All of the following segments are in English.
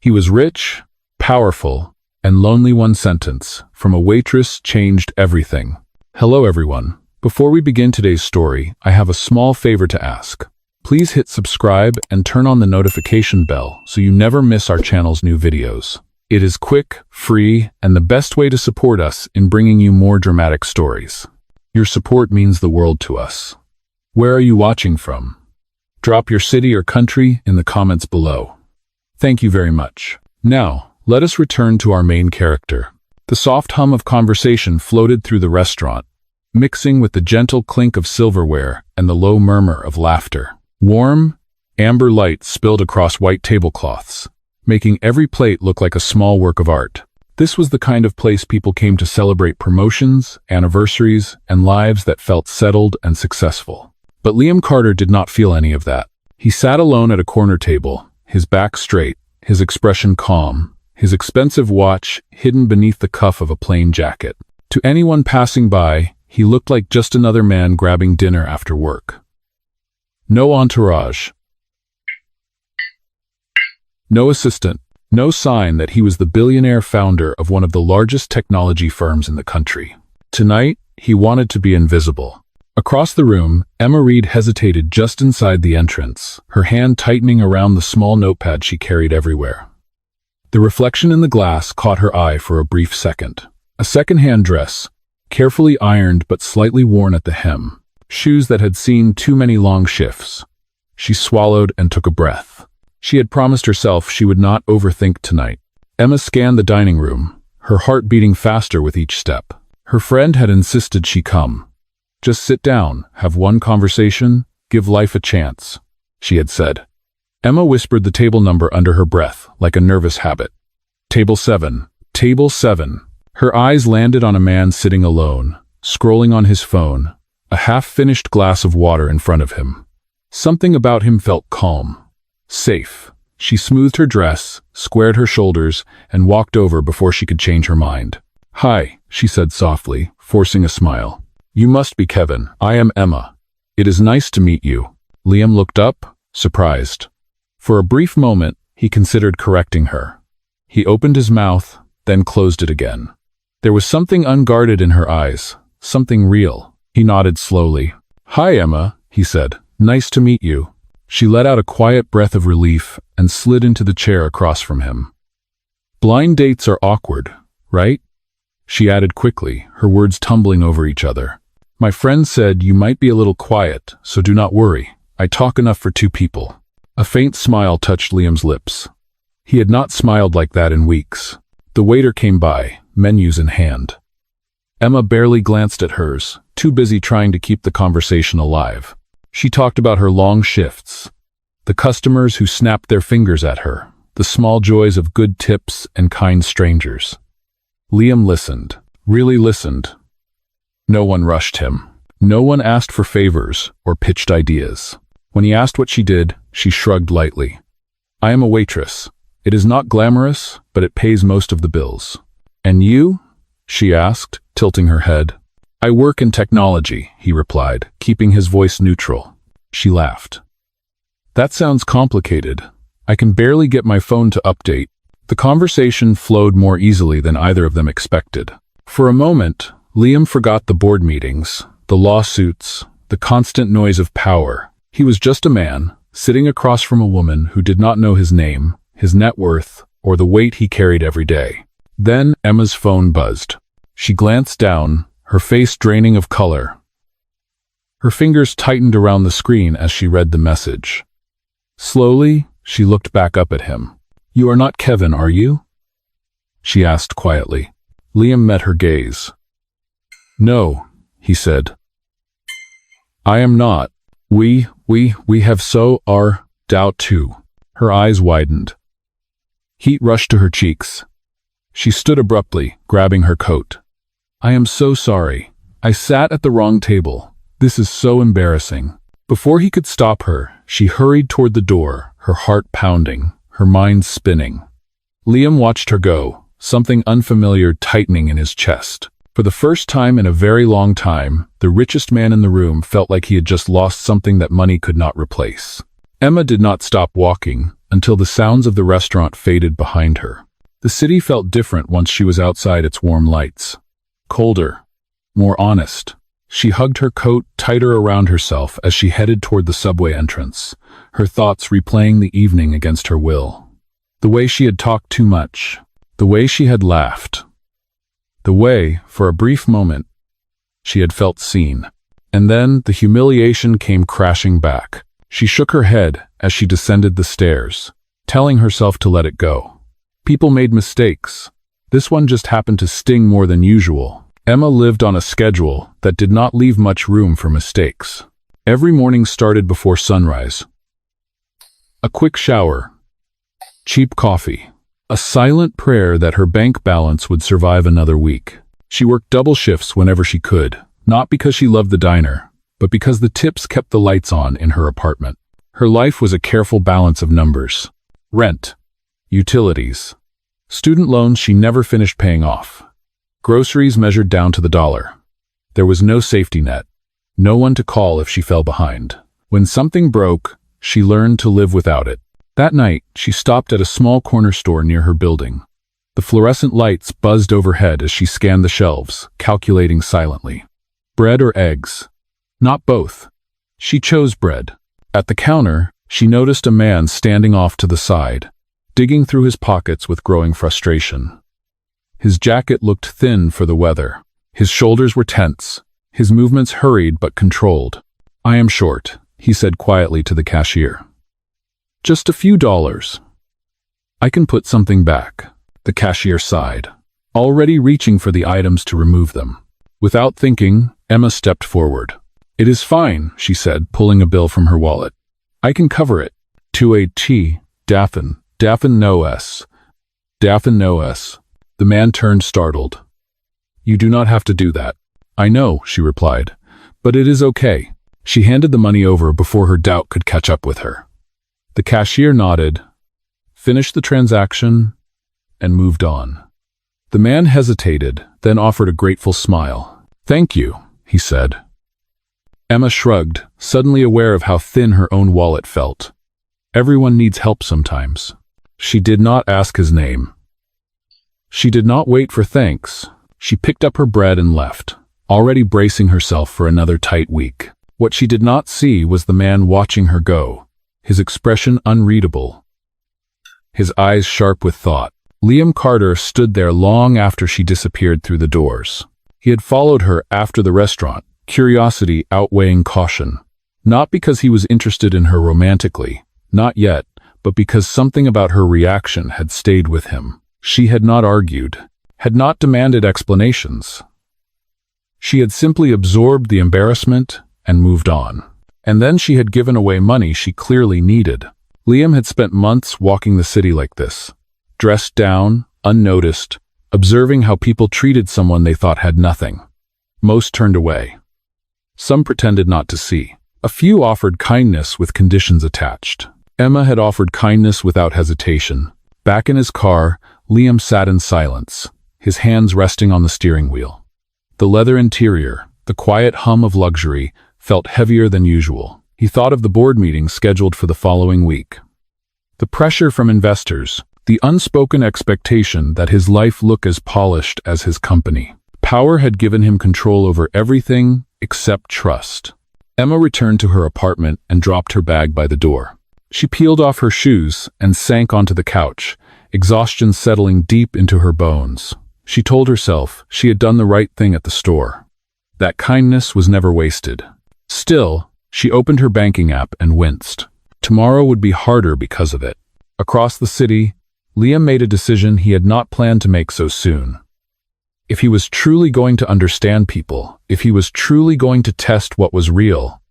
He was rich, powerful, and lonely. One sentence from a waitress changed everything. Hello everyone. Before we begin today's story, I have a small favor to ask. Please hit subscribe and turn on the notification bell so you never miss our channel's new videos. It is quick, free, and the best way to support us in bringing you more dramatic stories. Your support means the world to us. Where are you watching from? Drop your city or country in the comments below. Thank you very much. Now, let us return to our main character. The soft hum of conversation floated through the restaurant, mixing with the gentle clink of silverware and the low murmur of laughter. Warm, amber light spilled across white tablecloths, making every plate look like a small work of art. This was the kind of place people came to celebrate promotions, anniversaries, and lives that felt settled and successful. But Liam Carter did not feel any of that. He sat alone at a corner table, his back straight, his expression calm, his expensive watch hidden beneath the cuff of a plain jacket. To anyone passing by, he looked like just another man grabbing dinner after work. No entourage. No assistant. No sign that he was the billionaire founder of one of the largest technology firms in the country. Tonight, he wanted to be invisible. Across the room, Emma Reed hesitated just inside the entrance, her hand tightening around the small notepad she carried everywhere. The reflection in the glass caught her eye for a brief second. A second-hand dress, carefully ironed but slightly worn at the hem. Shoes that had seen too many long shifts. She swallowed and took a breath. She had promised herself she would not overthink tonight. Emma scanned the dining room, her heart beating faster with each step. Her friend had insisted she come. Just sit down, have one conversation, give life a chance, she had said. Emma whispered the table number under her breath, like a nervous habit. Table 7. Table 7. Her eyes landed on a man sitting alone, scrolling on his phone, a half-finished glass of water in front of him. Something about him felt calm. Safe. She smoothed her dress, squared her shoulders, and walked over before she could change her mind. "Hi," she said softly, forcing a smile. "You must be Kevin. I am Emma. It is nice to meet you." Liam looked up, surprised. For a brief moment, he considered correcting her. He opened his mouth, then closed it again. There was something unguarded in her eyes, something real. He nodded slowly. "Hi, Emma," he said. "Nice to meet you." She let out a quiet breath of relief and slid into the chair across from him. "Blind dates are awkward, right?" she added quickly, her words tumbling over each other. "My friend said you might be a little quiet, so do not worry. I talk enough for 2 people. A faint smile touched Liam's lips. He had not smiled like that in weeks. The waiter came by, menus in hand. Emma barely glanced at hers, too busy trying to keep the conversation alive. She talked about her long shifts, the customers who snapped their fingers at her, the small joys of good tips and kind strangers. Liam listened, really listened. No one rushed him. No one asked for favors or pitched ideas. When he asked what she did, she shrugged lightly. "I am a waitress. It is not glamorous, but it pays most of the bills." "And you?" she asked, tilting her head. "I work in technology," he replied, keeping his voice neutral. She laughed. "That sounds complicated. I can barely get my phone to update." The conversation flowed more easily than either of them expected. For a moment, Liam forgot the board meetings, the lawsuits, the constant noise of power. He was just a man, sitting across from a woman who did not know his name, his net worth, or the weight he carried every day. Then Emma's phone buzzed. She glanced down, her face draining of color. Her fingers tightened around the screen as she read the message. Slowly, she looked back up at him. "You are not Kevin, are you?" she asked quietly. Liam met her gaze. "No," he said. "I am not. We have so our doubt too." Her eyes widened. Heat rushed to her cheeks. She stood abruptly, grabbing her coat. "I am so sorry. I sat at the wrong table. This is so embarrassing." Before he could stop her, she hurried toward the door, her heart pounding, her mind spinning. Liam watched her go, something unfamiliar tightening in his chest. For the first time in a very long time, the richest man in the room felt like he had just lost something that money could not replace. Emma did not stop walking until the sounds of the restaurant faded behind her. The city felt different once she was outside its warm lights. Colder, more honest. She hugged her coat tighter around herself as she headed toward the subway entrance, her thoughts replaying the evening against her will. The way she had talked too much. The way she had laughed. The way, for a brief moment, she had felt seen. And then the humiliation came crashing back. She shook her head as she descended the stairs, telling herself to let it go. People made mistakes. This one just happened to sting more than usual. Emma lived on a schedule that did not leave much room for mistakes. Every morning started before sunrise. A quick shower. Cheap coffee. A silent prayer that her bank balance would survive another week. She worked double shifts whenever she could, not because she loved the diner, but because the tips kept the lights on in her apartment. Her life was a careful balance of numbers. Rent. Utilities. Student loans she never finished paying off. Groceries measured down to the dollar. There was no safety net. No one to call if she fell behind. When something broke, she learned to live without it. That night, she stopped at a small corner store near her building. The fluorescent lights buzzed overhead as she scanned the shelves, calculating silently. Bread or eggs? Not both. She chose bread. At the counter, she noticed a man standing off to the side, digging through his pockets with growing frustration. His jacket looked thin for the weather. His shoulders were tense, his movements hurried but controlled. "I am short," he said quietly to the cashier. "Just a few dollars. I can put something back." The cashier sighed, already reaching for the items to remove them. Without thinking, Emma stepped forward. "It is fine," she said, pulling a bill from her wallet. "I can cover it." Daffin Noes. The man turned startled. "You do not have to do that." "I know," she replied, "but it is okay." She handed the money over before her doubt could catch up with her. The cashier nodded, finished the transaction, and moved on. The man hesitated, then offered a grateful smile. "Thank you," he said. Emma shrugged, suddenly aware of how thin her own wallet felt. Everyone needs help sometimes. She did not ask his name. She did not wait for thanks. She picked up her bread and left, already bracing herself for another tight week. What she did not see was the man watching her go, his expression unreadable, his eyes sharp with thought. Liam Carter stood there long after she disappeared through the doors. He had followed her after the restaurant, curiosity outweighing caution. Not because he was interested in her romantically, not yet, but because something about her reaction had stayed with him. She had not argued, had not demanded explanations. She had simply absorbed the embarrassment and moved on. And then she had given away money she clearly needed. Liam had spent months walking the city like this, dressed down, unnoticed, observing how people treated someone they thought had nothing. Most turned away. Some pretended not to see. A few offered kindness with conditions attached. Emma had offered kindness without hesitation. Back in his car, Liam sat in silence, his hands resting on the steering wheel. The leather interior, the quiet hum of luxury, felt heavier than usual. He thought of the board meeting scheduled for the following week. The pressure from investors, the unspoken expectation that his life look as polished as his company. Power had given him control over everything except trust. Emma returned to her apartment and dropped her bag by the door. She peeled off her shoes and sank onto the couch, exhaustion settling deep into her bones. She told herself she had done the right thing at the store. That kindness was never wasted. Still, she opened her banking app and winced. Tomorrow would be harder because of it. Across the city, Liam made a decision he had not planned to make so soon. If he was truly going to understand people, if he was truly going to test what was real,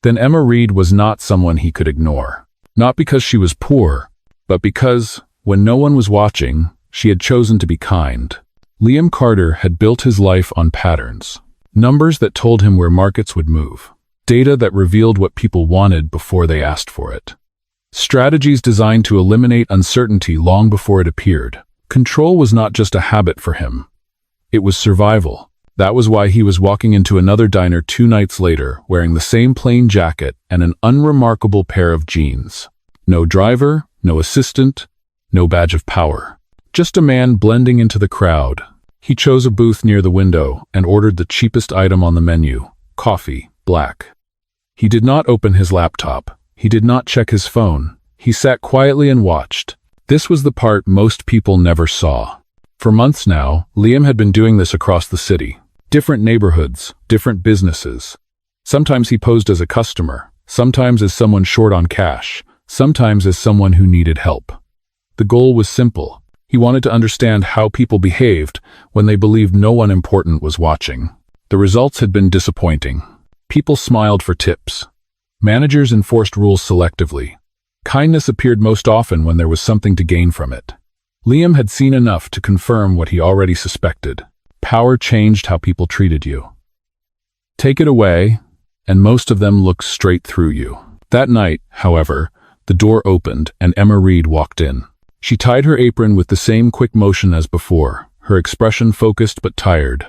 then Emma Reed was not someone he could ignore. Not because she was poor, but because, when no one was watching, she had chosen to be kind. Liam Carter had built his life on patterns. Numbers that told him where markets would move. Data that revealed what people wanted before they asked for it. Strategies designed to eliminate uncertainty long before it appeared. Control was not just a habit for him. It was survival. That was why he was walking into another diner 2 nights later, wearing the same plain jacket and an unremarkable pair of jeans. No driver, No assistant, no badge of power. Just a man blending into the crowd. He chose a booth near the window and ordered the cheapest item on the menu, coffee, black. He did not open his laptop. He did not check his phone. He sat quietly and watched. This was the part most people never saw. For months now, Liam had been doing this across the city. Different neighborhoods, different businesses. Sometimes he posed as a customer, sometimes as someone short on cash, sometimes as someone who needed help. The goal was simple. He wanted to understand how people behaved when they believed no one important was watching. The results had been disappointing. People smiled for tips. Managers enforced rules selectively. Kindness appeared most often when there was something to gain from it. Liam had seen enough to confirm what he already suspected. Power changed how people treated you. Take it away, and most of them looked straight through you. That night, however, the door opened and Emma Reed walked in. She tied her apron with the same quick motion as before, her expression focused but tired.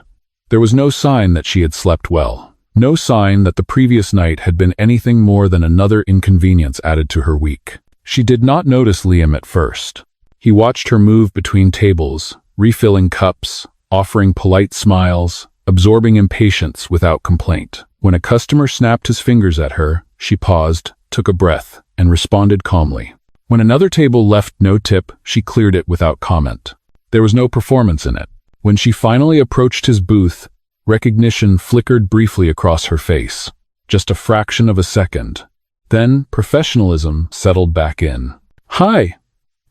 There was no sign that she had slept well. No sign that the previous night had been anything more than another inconvenience added to her week. She did not notice Liam at first. He watched her move between tables, refilling cups, offering polite smiles, absorbing impatience without complaint. When a customer snapped his fingers at her, she paused, took a breath, and responded calmly. When another table left no tip, she cleared it without comment. There was no performance in it. When she finally approached his booth, recognition flickered briefly across her face. Just a fraction of a second. Then, professionalism settled back in. "Hi,"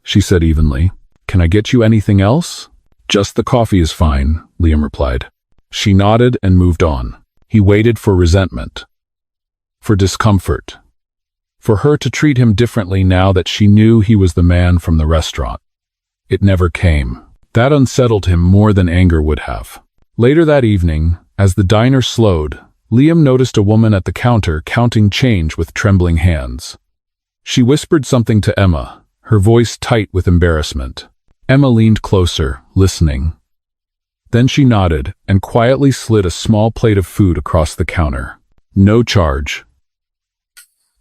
she said evenly. "Can I get you anything else?" "Just the coffee is fine," Liam replied. She nodded and moved on. He waited for resentment. For discomfort. For her to treat him differently now that she knew he was the man from the restaurant. It never came. That unsettled him more than anger would have. Later that evening, as the diner slowed, Liam noticed a woman at the counter counting change with trembling hands. She whispered something to Emma, her voice tight with embarrassment. Emma leaned closer, listening. Then she nodded and quietly slid a small plate of food across the counter. "No charge,"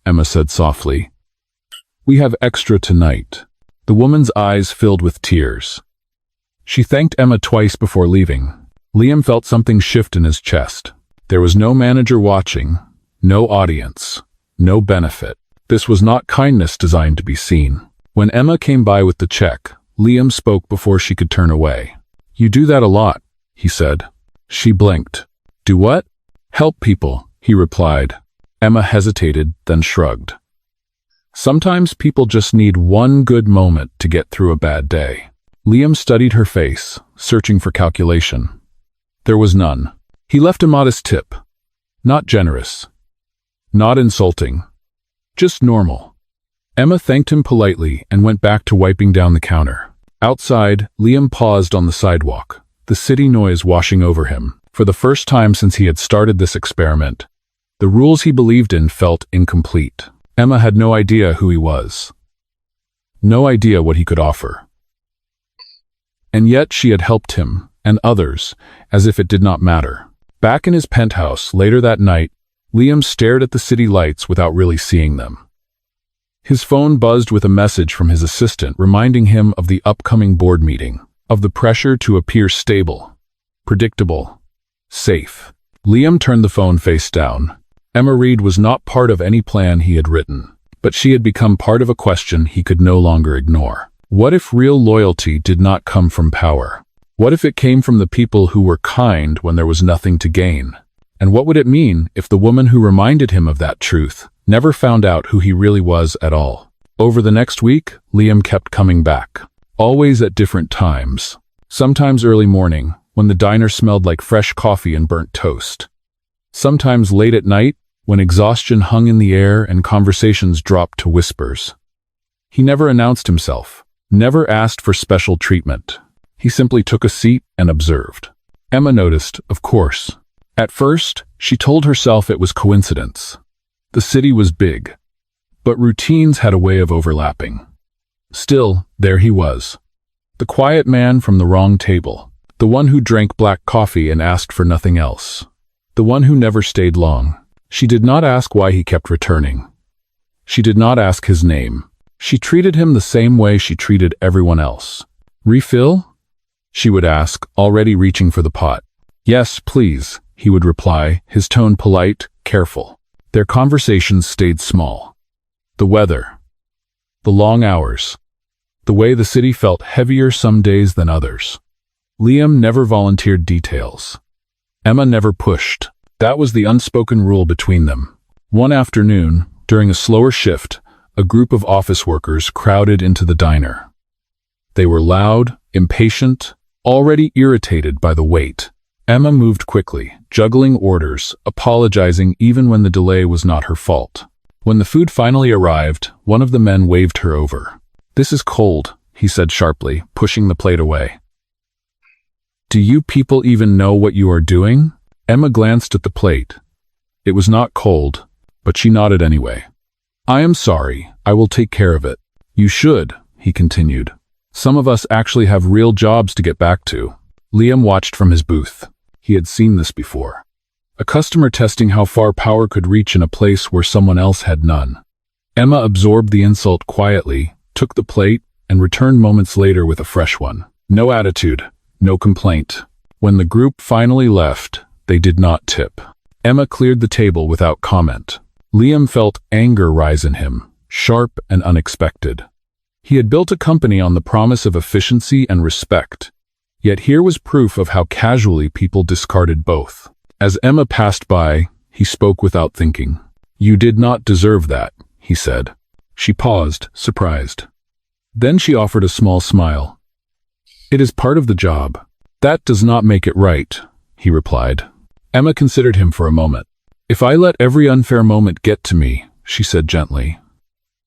Emma said softly. "We have extra tonight." The woman's eyes filled with tears. She thanked Emma twice before leaving. Liam felt something shift in his chest. There was no manager watching, no audience, no benefit. This was not kindness designed to be seen. When Emma came by with the check, Liam spoke before she could turn away. "You do that a lot," he said. She blinked. "Do what?" "Help people," he replied. Emma hesitated, then shrugged. Sometimes people just need one good moment to get through a bad day. Liam studied her face, searching for calculation. There was none. He left a modest tip. Not generous. Not insulting. Just normal. Emma thanked him politely and went back to wiping down the counter. Outside, Liam paused on the sidewalk, the city noise washing over him. For the first time since he had started this experiment, the rules he believed in felt incomplete. Emma had no idea who he was. No idea what he could offer. And yet she had helped him, and others, as if it did not matter. Back in his penthouse later that night, Liam stared at the city lights without really seeing them. His phone buzzed with a message from his assistant reminding him of the upcoming board meeting, of the pressure to appear stable, predictable, safe. Liam turned the phone face down. Emma Reed was not part of any plan he had written, but she had become part of a question he could no longer ignore. What if real loyalty did not come from power? What if it came from the people who were kind when there was nothing to gain? And what would it mean if the woman who reminded him of that truth never found out who he really was at all? Over the next week, Liam kept coming back, always at different times. Sometimes early morning, when the diner smelled like fresh coffee and burnt toast. Sometimes late at night, when exhaustion hung in the air and conversations dropped to whispers. He never announced himself, never asked for special treatment. He simply took a seat and observed. Emma noticed, of course. At first, she told herself it was coincidence. The city was big, but routines had a way of overlapping. Still, there he was. The quiet man from the wrong table. The one who drank black coffee and asked for nothing else. The one who never stayed long. She did not ask why he kept returning. She did not ask his name. She treated him the same way she treated everyone else. "Refill?" she would ask, already reaching for the pot. "Yes, please," he would reply, his tone polite, careful. Their conversations stayed small. The weather, the long hours, the way the city felt heavier some days than others. Liam never volunteered details. Emma never pushed. That was the unspoken rule between them. One afternoon, during a slower shift, a group of office workers crowded into the diner. They were loud, impatient, already irritated by the wait. Emma moved quickly, juggling orders, apologizing even when the delay was not her fault. When the food finally arrived, one of the men waved her over. "This is cold," he said sharply, pushing the plate away. "Do you people even know what you are doing?" Emma glanced at the plate. It was not cold, but she nodded anyway. "I am sorry, I will take care of it." "You should," he continued. "Some of us actually have real jobs to get back to." Liam watched from his booth. He had seen this before. A customer testing how far power could reach in a place where someone else had none. Emma absorbed the insult quietly, took the plate, and returned moments later with a fresh one. No attitude, no complaint. When the group finally left, they did not tip. Emma cleared the table without comment. Liam felt anger rise in him, sharp and unexpected. He had built a company on the promise of efficiency and respect. Yet here was proof of how casually people discarded both. As Emma passed by, he spoke without thinking. "You did not deserve that," he said. She paused, surprised. Then she offered a small smile. "It is part of the job." "That does not make it right," he replied. Emma considered him for a moment. "If I let every unfair moment get to me," she said gently,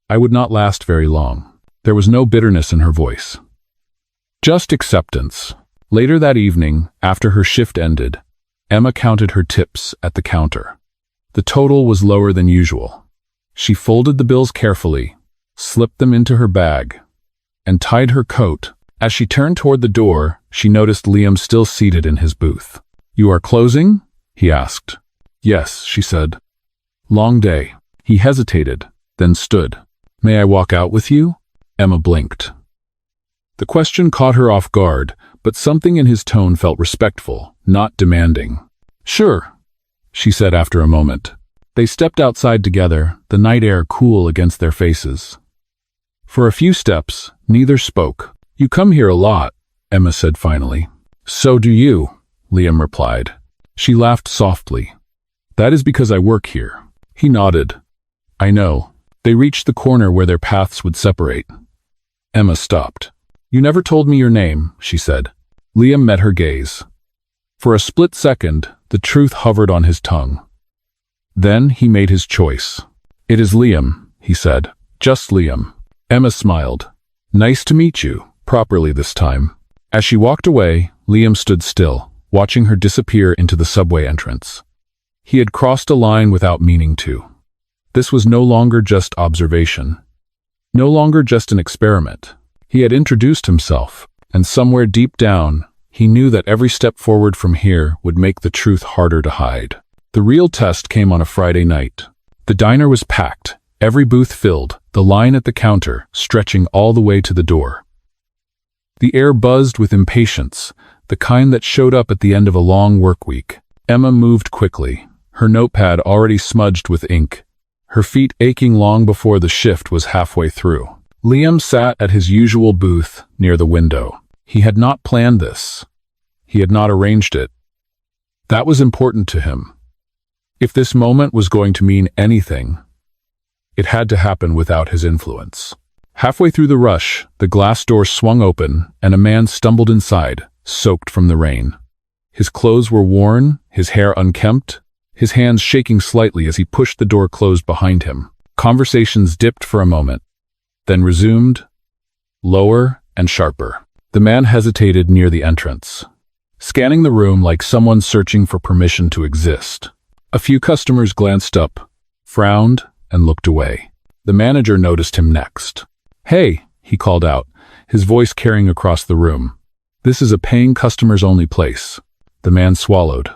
"I would not last very long." There was no bitterness in her voice. Just acceptance. Later that evening, after her shift ended, Emma counted her tips at the counter. The total was lower than usual. She folded the bills carefully, slipped them into her bag, and tied her coat. As she turned toward the door, she noticed Liam still seated in his booth. "You are closing?" he asked. "Yes," she said. "Long day." He hesitated, then stood. "May I walk out with you?" Emma blinked. The question caught her off guard, but something in his tone felt respectful, not demanding. "Sure," she said after a moment. They stepped outside together, the night air cool against their faces. For a few steps, neither spoke. "You come here a lot," Emma said finally. "So do you," Liam replied. She laughed softly. "That is because I work here." He nodded. "I know." They reached the corner where their paths would separate. Emma stopped. "You never told me your name," she said. Liam met her gaze. For a split second, the truth hovered on his tongue. Then he made his choice. "It is Liam," he said. "Just Liam." Emma smiled. "Nice to meet you, properly this time." As she walked away, Liam stood still, watching her disappear into the subway entrance. He had crossed a line without meaning to. This was no longer just observation. No longer just an experiment. He had introduced himself, and somewhere deep down, he knew that every step forward from here would make the truth harder to hide. The real test came on a Friday night. The diner was packed, every booth filled, the line at the counter stretching all the way to the door. The air buzzed with impatience, the kind that showed up at the end of a long work week. Emma moved quickly, her notepad already smudged with ink, her feet aching long before the shift was halfway through. Liam sat at his usual booth near the window. He had not planned this. He had not arranged it. That was important to him. If this moment was going to mean anything, it had to happen without his influence. Halfway through the rush, the glass door swung open and a man stumbled inside, soaked from the rain. His clothes were worn, his hair unkempt, his hands shaking slightly as he pushed the door closed behind him. Conversations dipped for a moment, then resumed, lower and sharper. The man hesitated near the entrance, scanning the room like someone searching for permission to exist. A few customers glanced up, frowned, and looked away. The manager noticed him next. "Hey," he called out, his voice carrying across the room. "This is a paying customers-only place." The man swallowed.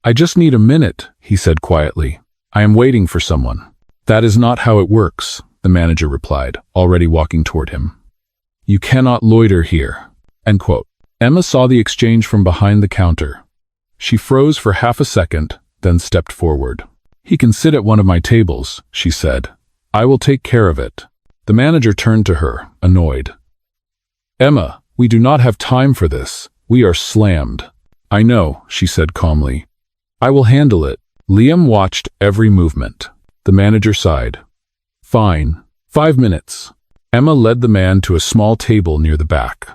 "I just need a minute," he said quietly. "I am waiting for someone." "That is not how it works," the manager replied, already walking toward him. You cannot loiter here. End quote. Emma saw the exchange from behind the counter. She froze for half a second, then stepped forward. He can sit at one of my tables, she said. I will take care of it. The manager turned to her, annoyed. Emma, we do not have time for this. We are slammed. I know, she said calmly. I will handle it. Liam watched every movement. The manager sighed. Fine. 5 minutes. Emma led the man to a small table near the back.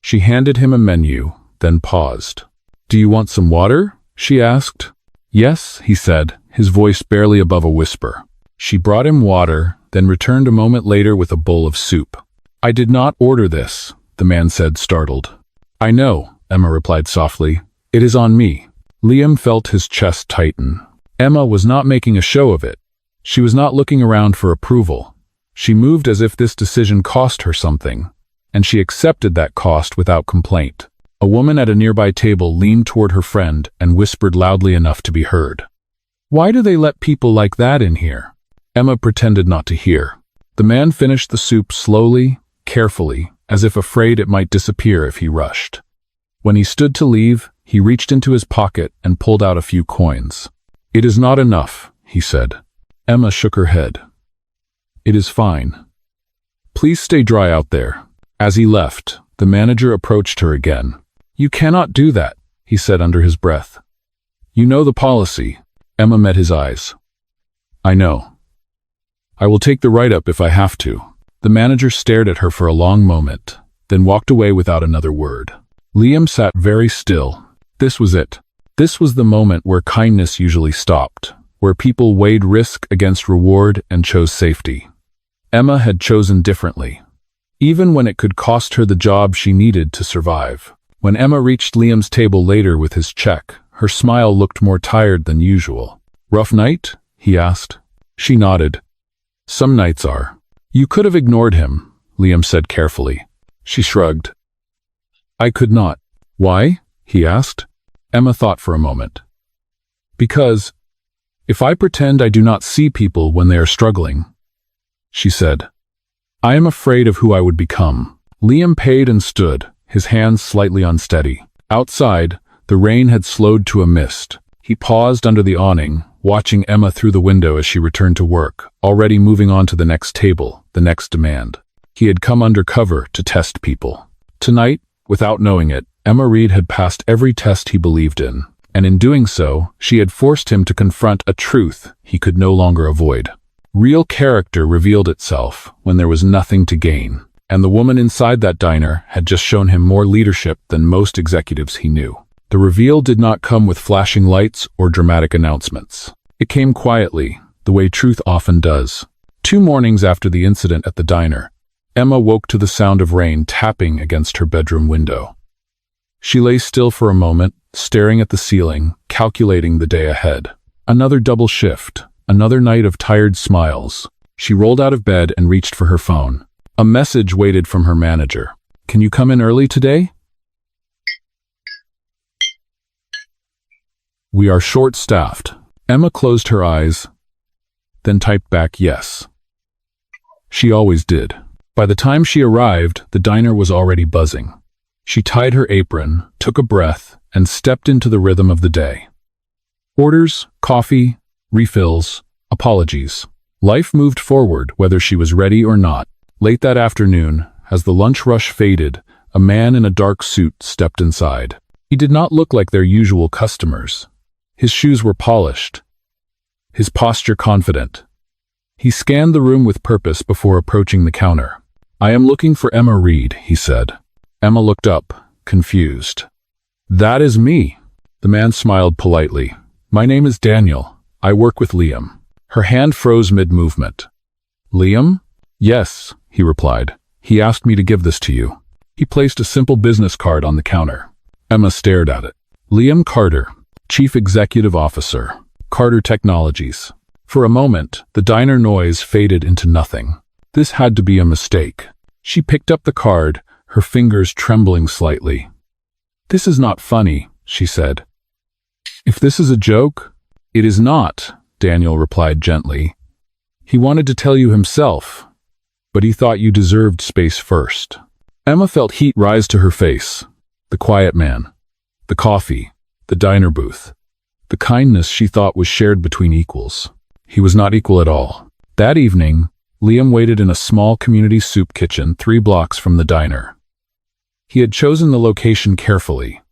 She handed him a menu, then paused. Do you want some water? She asked. Yes, he said, his voice barely above a whisper. She brought him water, then returned a moment later with a bowl of soup. I did not order this, the man said, startled. I know, Emma replied softly. It is on me. Liam felt his chest tighten. Emma was not making a show of it. She was not looking around for approval. She moved as if this decision cost her something, and she accepted that cost without complaint. A woman at a nearby table leaned toward her friend and whispered loudly enough to be heard. Why do they let people like that in here? Emma pretended not to hear. The man finished the soup slowly, carefully, as if afraid it might disappear if he rushed. When he stood to leave, he reached into his pocket and pulled out a few coins. It is not enough, he said. Emma shook her head. It is fine. Please stay dry out there. As he left, the manager approached her again. You cannot do that, he said under his breath. You know the policy. Emma met his eyes. I know. I will take the write-up if I have to. The manager stared at her for a long moment, then walked away without another word. Liam sat very still. This was it. This was the moment where kindness usually stopped, where people weighed risk against reward and chose safety. Emma had chosen differently, even when it could cost her the job she needed to survive. When Emma reached Liam's table later with his check, her smile looked more tired than usual. Rough night? He asked. She nodded. Some nights are. You could have ignored him, Liam said carefully. She shrugged. I could not. Why? He asked. Emma thought for a moment. Because, if I pretend I do not see people when they are struggling, she said, I am afraid of who I would become. Liam paid and stood, his hands slightly unsteady. Outside, the rain had slowed to a mist. He paused under the awning, watching Emma through the window as she returned to work, already moving on to the next table, the next demand. He had come undercover to test people. Tonight, without knowing it, Emma Reed had passed every test he believed in, and in doing so, she had forced him to confront a truth he could no longer avoid. Real character revealed itself when there was nothing to gain, and the woman inside that diner had just shown him more leadership than most executives he knew. The reveal did not come with flashing lights or dramatic announcements. It came quietly, the way truth often does. 2 mornings after the incident at the diner, Emma woke to the sound of rain tapping against her bedroom window. She lay still for a moment, staring at the ceiling, calculating the day ahead. Another double shift, another night of tired smiles. She rolled out of bed and reached for her phone. A message waited from her manager. Can you come in early today? We are short-staffed. Emma closed her eyes, then typed back yes. She always did. By the time she arrived, the diner was already buzzing. She tied her apron, took a breath, and stepped into the rhythm of the day. Orders, coffee, refills, apologies. Life moved forward whether she was ready or not. Late that afternoon, as the lunch rush faded, a man in a dark suit stepped inside. He did not look like their usual customers. His shoes were polished, his posture confident. He scanned the room with purpose before approaching the counter. I am looking for Emma Reed, he said. Emma looked up, confused. That is me. The man smiled politely. My name is Daniel. I work with Liam. Her hand froze mid-movement. Liam? Yes, he replied. He asked me to give this to you. He placed a simple business card on the counter. Emma stared at it. Liam Carter, Chief Executive Officer, Carter Technologies. For a moment, the diner noise faded into nothing. This had to be a mistake. She picked up the card, her fingers trembling slightly. This is not funny, she said. If this is a joke, it is not, Daniel replied gently. He wanted to tell you himself, but he thought you deserved space first. Emma felt heat rise to her face. The quiet man, the coffee, the diner booth, the kindness she thought was shared between equals. He was not equal at all. That evening, Liam waited in a small community soup kitchen 3 blocks from the diner. He had chosen the location carefully.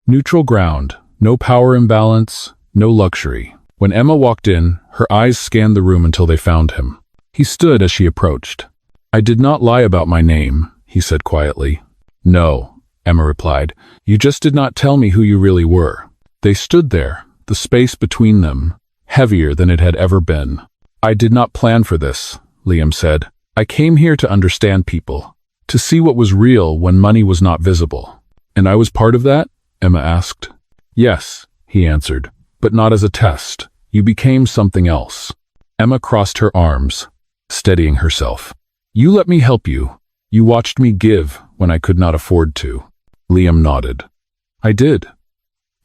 Neutral ground, no power imbalance, no luxury. When Emma walked in, her eyes scanned the room until they found him. He stood as she approached. "I did not lie about my name," he said quietly. "No," Emma replied. "You just did not tell me who you really were." They stood there, the space between them, heavier than it had ever been. "I did not plan for this," Liam said. "I came here to understand people, to see what was real when money was not visible." "And I was part of that?" Emma asked. "Yes," he answered, "but not as a test. You became something else." Emma crossed her arms, steadying herself. "You let me help you. You watched me give when I could not afford to." Liam nodded. "I did.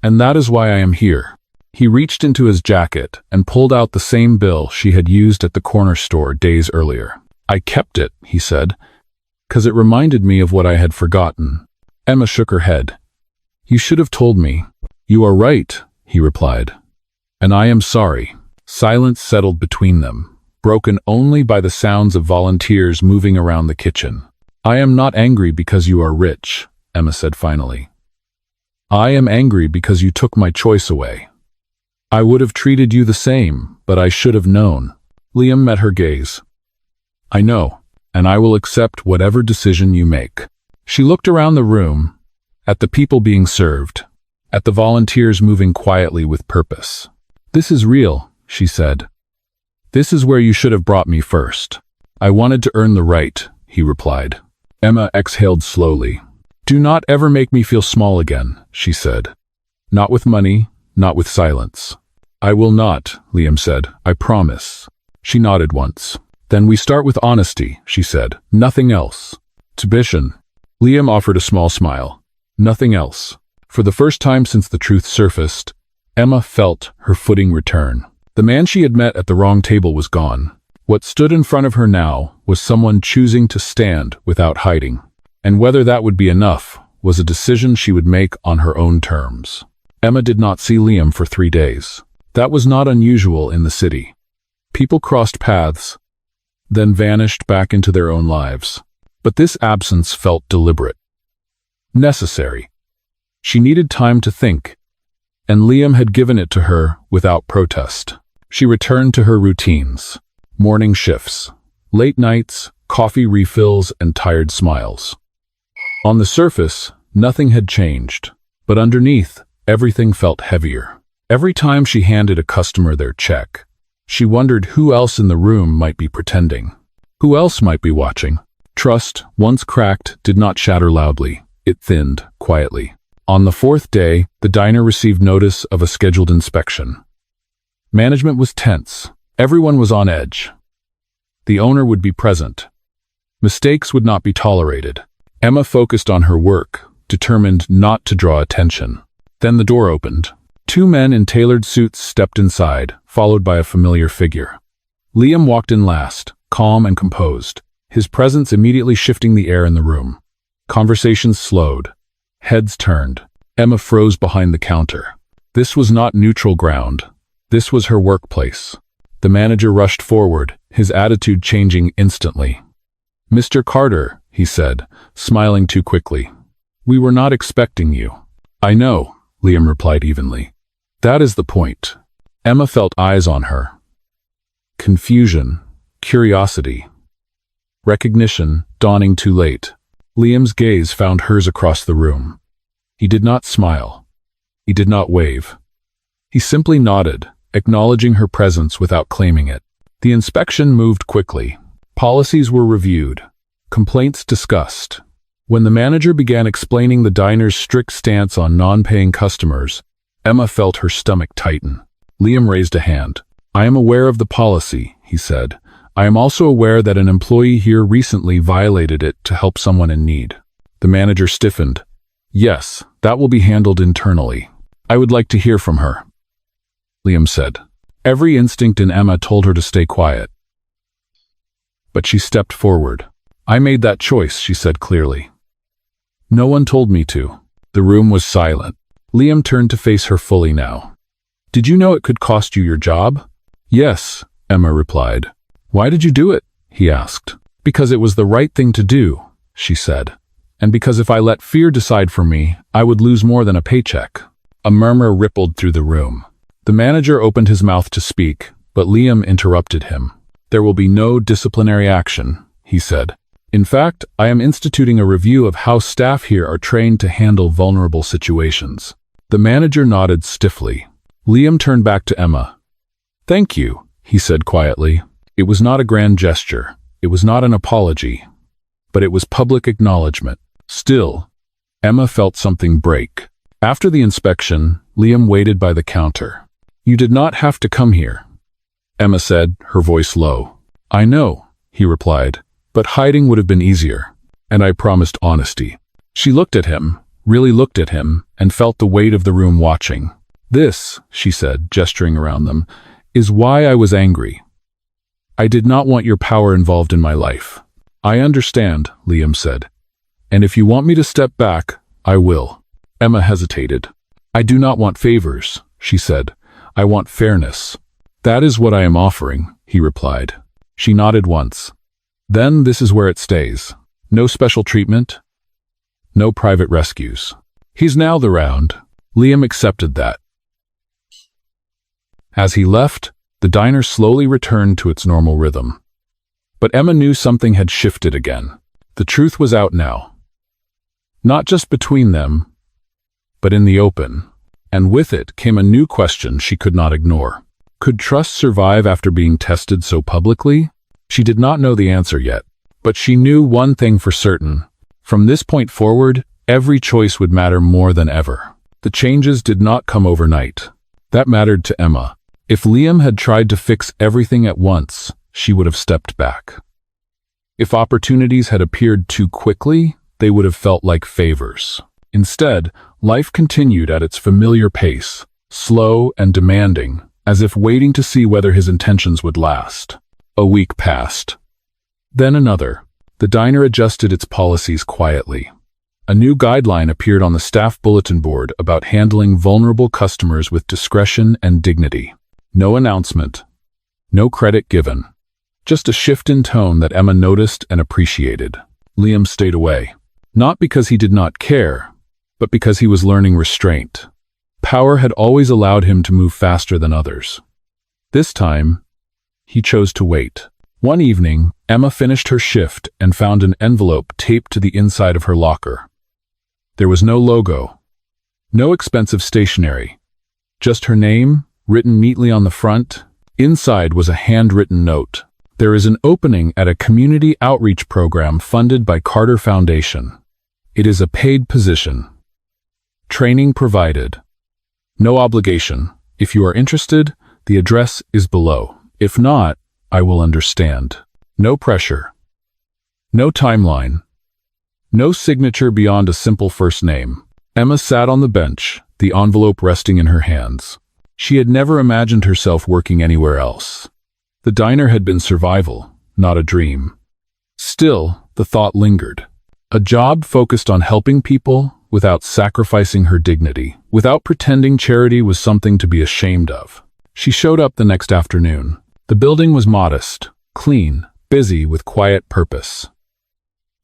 And that is why I am here." He reached into his jacket and pulled out the same bill she had used at the corner store days earlier. "I kept it," he said, "'cause it reminded me of what I had forgotten." Emma shook her head. "You should have told me." "You are right," he replied. "And I am sorry." Silence settled between them, broken only by the sounds of volunteers moving around the kitchen. "I am not angry because you are rich," Emma said finally. "I am angry because you took my choice away. I would have treated you the same, but I should have known." Liam met her gaze. "I know, and I will accept whatever decision you make." She looked around the room, at the people being served, at the volunteers moving quietly with purpose. "This is real," she said. "This is where you should have brought me first." "I wanted to earn the right," he replied. Emma exhaled slowly. "Do not ever make me feel small again," she said. "Not with money, not with silence." "I will not," Liam said. "I promise." She nodded once. "Then we start with honesty," she said. "Nothing else." "Ambition." Liam offered a small smile. "Nothing else." For the first time since the truth surfaced, Emma felt her footing return. The man she had met at the wrong table was gone. What stood in front of her now was someone choosing to stand without hiding. And whether that would be enough was a decision she would make on her own terms. Emma did not see Liam for 3 days. That was not unusual in the city. People crossed paths, then vanished back into their own lives. But this absence felt deliberate. Necessary. She needed time to think, and Liam had given it to her without protest. She returned to her routines. Morning shifts, late nights, coffee refills, and tired smiles. On the surface, nothing had changed, but underneath, everything felt heavier. Every time she handed a customer their check, she wondered who else in the room might be pretending. Who else might be watching? Trust, once cracked, did not shatter loudly. It thinned, quietly. On the 4th day, the diner received notice of a scheduled inspection. Management was tense. Everyone was on edge. The owner would be present. Mistakes would not be tolerated. Emma focused on her work, determined not to draw attention. Then the door opened. 2 men in tailored suits stepped inside, followed by a familiar figure. Liam walked in last, calm and composed, his presence immediately shifting the air in the room. Conversations slowed. Heads turned. Emma froze behind the counter. This was not neutral ground. This was her workplace. The manager rushed forward, his attitude changing instantly. "Mr. Carter," he said, smiling too quickly. "We were not expecting you." "I know," Liam replied evenly. "That is the point." Emma felt eyes on her. Confusion, curiosity, recognition dawning too late. Liam's gaze found hers across the room. He did not smile. He did not wave. He simply nodded, acknowledging her presence without claiming it. The inspection moved quickly. Policies were reviewed. Complaints discussed. When the manager began explaining the diner's strict stance on non-paying customers, Emma felt her stomach tighten. Liam raised a hand. "I am aware of the policy," he said. "I am also aware that an employee here recently violated it to help someone in need." The manager stiffened. "Yes, that will be handled internally. I would like to hear from her," Liam said. Every instinct in Emma told her to stay quiet. but she stepped forward. "I made that choice," she said clearly. "No one told me to." The room was silent. Liam turned to face her fully now. "Did you know it could cost you your job?" "Yes," Emma replied. "Why did you do it?" he asked. "Because it was the right thing to do," she said. "And because if I let fear decide for me, I would lose more than a paycheck." A murmur rippled through the room. The manager opened his mouth to speak, but Liam interrupted him. "There will be no disciplinary action," he said. "In fact, I am instituting a review of how staff here are trained to handle vulnerable situations." The manager nodded stiffly. Liam turned back to Emma. "Thank you," he said quietly. It was not a grand gesture. It was not an apology. But it was public acknowledgement. Still, Emma felt something break. After the inspection, Liam waited by the counter. "You did not have to come here," Emma said, her voice low. "I know," he replied, "but hiding would have been easier, and I promised honesty." She looked at him, really looked at him, and felt the weight of the room watching. "This," she said, gesturing around them, "is why I was angry. I did not want your power involved in my life." "I understand," Liam said. "And if you want me to step back, I will." Emma hesitated. "I do not want favors," she said. "I want fairness." "That is what I am offering," he replied. She nodded once. "Then this is where it stays. No special treatment. No private rescues." He's now the round. Liam accepted that. As he left, the diner slowly returned to its normal rhythm. But Emma knew something had shifted again. The truth was out now. Not just between them, but in the open. And with it came a new question she could not ignore. Could trust survive after being tested so publicly? She did not know the answer yet, but she knew one thing for certain. From this point forward, every choice would matter more than ever. The changes did not come overnight. That mattered to Emma. If Liam had tried to fix everything at once, she would have stepped back. If opportunities had appeared too quickly, they would have felt like favors. Instead, life continued at its familiar pace, slow and demanding, as if waiting to see whether his intentions would last. A week passed. Then another. The diner adjusted its policies quietly. A new guideline appeared on the staff bulletin board about handling vulnerable customers with discretion and dignity. No announcement. No credit given. Just a shift in tone that Emma noticed and appreciated. Liam stayed away. Not because he did not care, but because he was learning restraint. Power had always allowed him to move faster than others. This time, he chose to wait. One evening, Emma finished her shift and found an envelope taped to the inside of her locker. There was no logo, no expensive stationery, just her name, written neatly on the front. Inside was a handwritten note. "There is an opening at a community outreach program funded by Carter Foundation. It is a paid position. Training provided. No obligation. If you are interested, the address is below. If not, I will understand. No pressure. No timeline. No signature beyond a simple first name." Emma sat on the bench, the envelope resting in her hands. She had never imagined herself working anywhere else. The diner had been survival, not a dream. Still, the thought lingered. A job focused on helping people without sacrificing her dignity, without pretending charity was something to be ashamed of. She showed up the next afternoon. The building was modest, clean, busy with quiet purpose.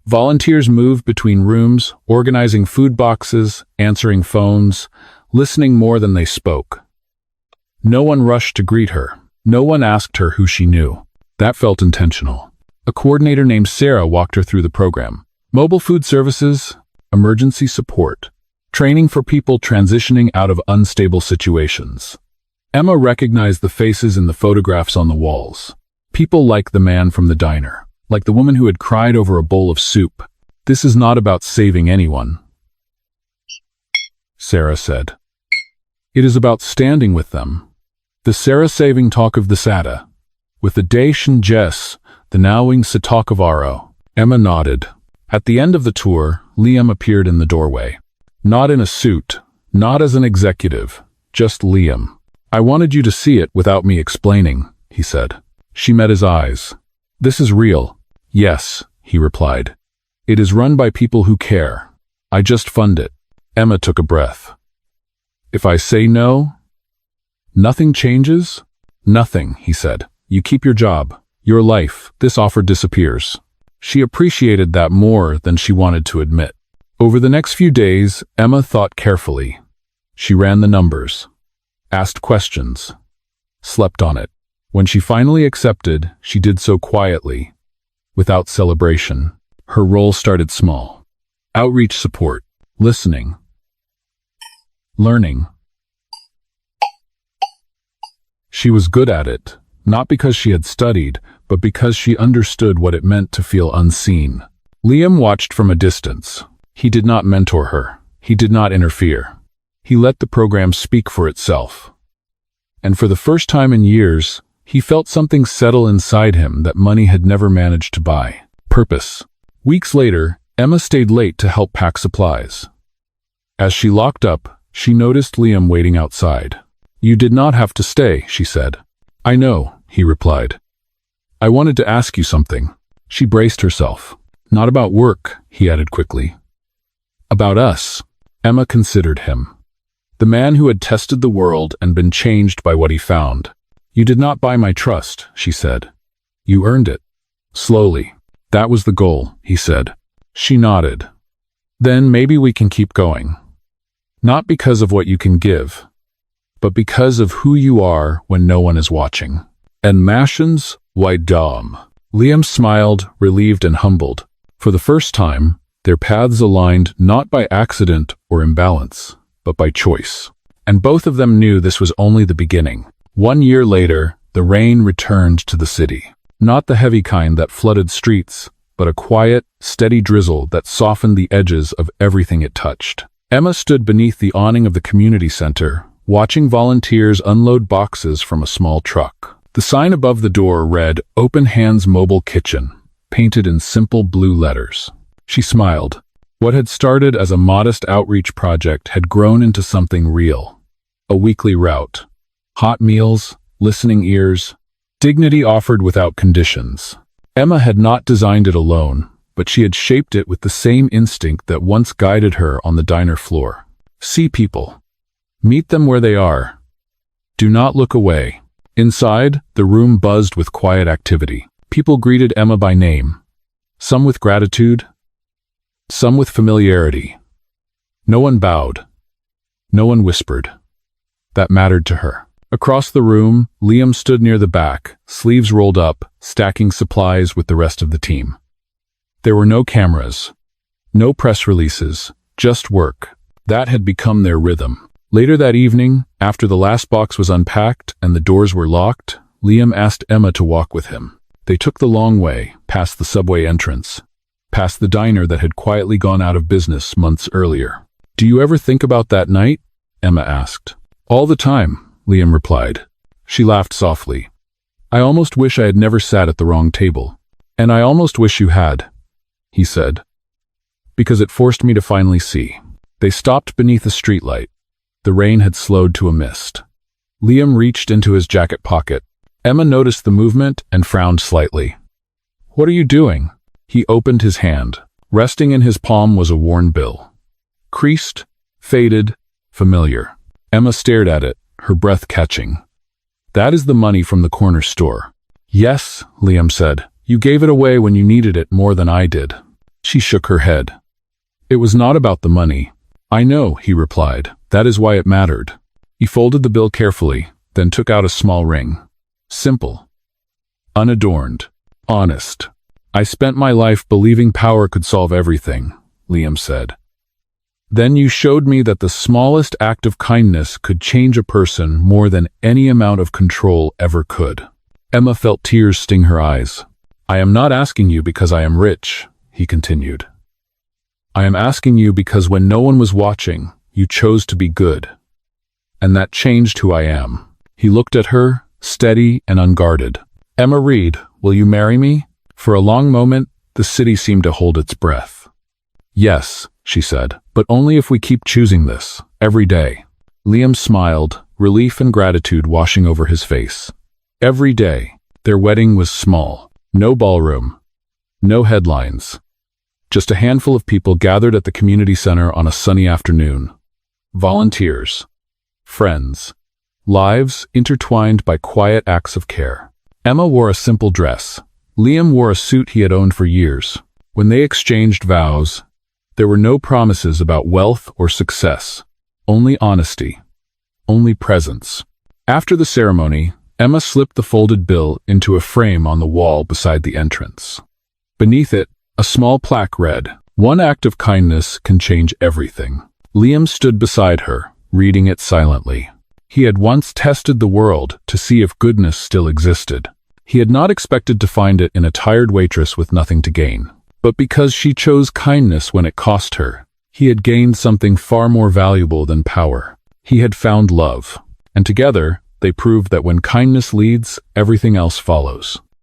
Volunteers moved between rooms, organizing food boxes, answering phones, listening more than they spoke. No one rushed to greet her. No one asked her who she knew. That felt intentional. A coordinator named Sarah walked her through the program. Mobile food services, emergency support, training for people transitioning out of unstable situations. Emma recognized the faces in the photographs on the walls. People like the man from the diner, like the woman who had cried over a bowl of soup. "This is not about saving anyone," Sarah said. "It is about standing with them." The Sarah-saving talk of the Sada, with the Dacian Jess, the Nowing Satak of Aro. Emma nodded. At the end of the tour, Liam appeared in the doorway. Not in a suit, not as an executive, just Liam. "I wanted you to see it without me explaining," he said. She met his eyes. "This is real. Yes, he replied. It is run by people who care. I just fund it. Emma took a breath. If I say no, nothing changes? Nothing, he said. You keep your job, your life, this offer disappears. She appreciated that more than she wanted to admit. Over the next few days, Emma thought carefully. She ran the numbers, asked questions, slept on it. When she finally accepted, she did so quietly, without celebration. Her role started small. Outreach support, listening, learning. She was good at it, not because she had studied, but because she understood what it meant to feel unseen. Liam watched from a distance. He did not mentor her. He did not interfere. He let the program speak for itself. And for the first time in years, he felt something settle inside him that money had never managed to buy. Purpose. Weeks later, Emma stayed late to help pack supplies. As she locked up, she noticed Liam waiting outside. You did not have to stay, she said. I know, he replied. I wanted to ask you something. She braced herself. Not about work, he added quickly. About us. Emma considered him. The man who had tested the world and been changed by what he found. You did not buy my trust, she said. You earned it. Slowly. That was the goal, he said. She nodded. Then maybe we can keep going. Not because of what you can give, but because of who you are when no one is watching. And Mashins, why Dom? Liam smiled, relieved and humbled. For the first time, their paths aligned not by accident or imbalance, but by choice. And both of them knew this was only the beginning. 1 year later, the rain returned to the city. Not the heavy kind that flooded streets, but a quiet, steady drizzle that softened the edges of everything it touched. Emma stood beneath the awning of the community center, watching volunteers unload boxes from a small truck. The sign above the door read, Open Hands Mobile Kitchen, painted in simple blue letters. She smiled. What had started as a modest outreach project had grown into something real. A weekly route. Hot meals, listening ears, dignity offered without conditions. Emma had not designed it alone, but she had shaped it with the same instinct that once guided her on the diner floor. See people. Meet them where they are. Do not look away. Inside, the room buzzed with quiet activity. People greeted Emma by name. Some with gratitude, some with familiarity. No one bowed. No one whispered. That mattered to her. Across the room, Liam stood near the back, sleeves rolled up, stacking supplies with the rest of the team. There were no cameras, no press releases, just work. That had become their rhythm. Later that evening, after the last box was unpacked and the doors were locked, Liam asked Emma to walk with him. They took the long way, past the subway entrance, past the diner that had quietly gone out of business months earlier. Do you ever think about that night? Emma asked. All the time, Liam replied. She laughed softly. I almost wish I had never sat at the wrong table. And I almost wish you had, he said, because it forced me to finally see. They stopped beneath a streetlight. The rain had slowed to a mist. Liam reached into his jacket pocket. Emma noticed the movement and frowned slightly. What are you doing? He opened his hand. Resting in his palm was a worn bill. Creased, faded, familiar. Emma stared at it, her breath catching. That is the money from the corner store. Yes, Liam said. You gave it away when you needed it more than I did. She shook her head. It was not about the money. I know, he replied. That is why it mattered. He folded the bill carefully, then took out a small ring. Simple. Unadorned. Honest. I spent my life believing power could solve everything, Liam said. Then you showed me that the smallest act of kindness could change a person more than any amount of control ever could. Emma felt tears sting her eyes. I am not asking you because I am rich, he continued. I am asking you because when no one was watching, you chose to be good. And that changed who I am. He looked at her, steady and unguarded. Emma Reed, will you marry me? For a long moment, the city seemed to hold its breath. Yes, she said, but only if we keep choosing this, every day. Liam smiled, relief and gratitude washing over his face. Every day. Their wedding was small. No ballroom. No headlines. Just a handful of people gathered at the community center on a sunny afternoon. Volunteers. Friends. Lives intertwined by quiet acts of care. Emma wore a simple dress. Liam wore a suit he had owned for years. When they exchanged vows, there were no promises about wealth or success. Only honesty. Only presence. After the ceremony, Emma slipped the folded bill into a frame on the wall beside the entrance. Beneath it, a small plaque read, "One act of kindness can change everything." Liam stood beside her, reading it silently. He had once tested the world to see if goodness still existed. He had not expected to find it in a tired waitress with nothing to gain. But because she chose kindness when it cost her, he had gained something far more valuable than power. He had found love. And together, they proved that when kindness leads, everything else follows.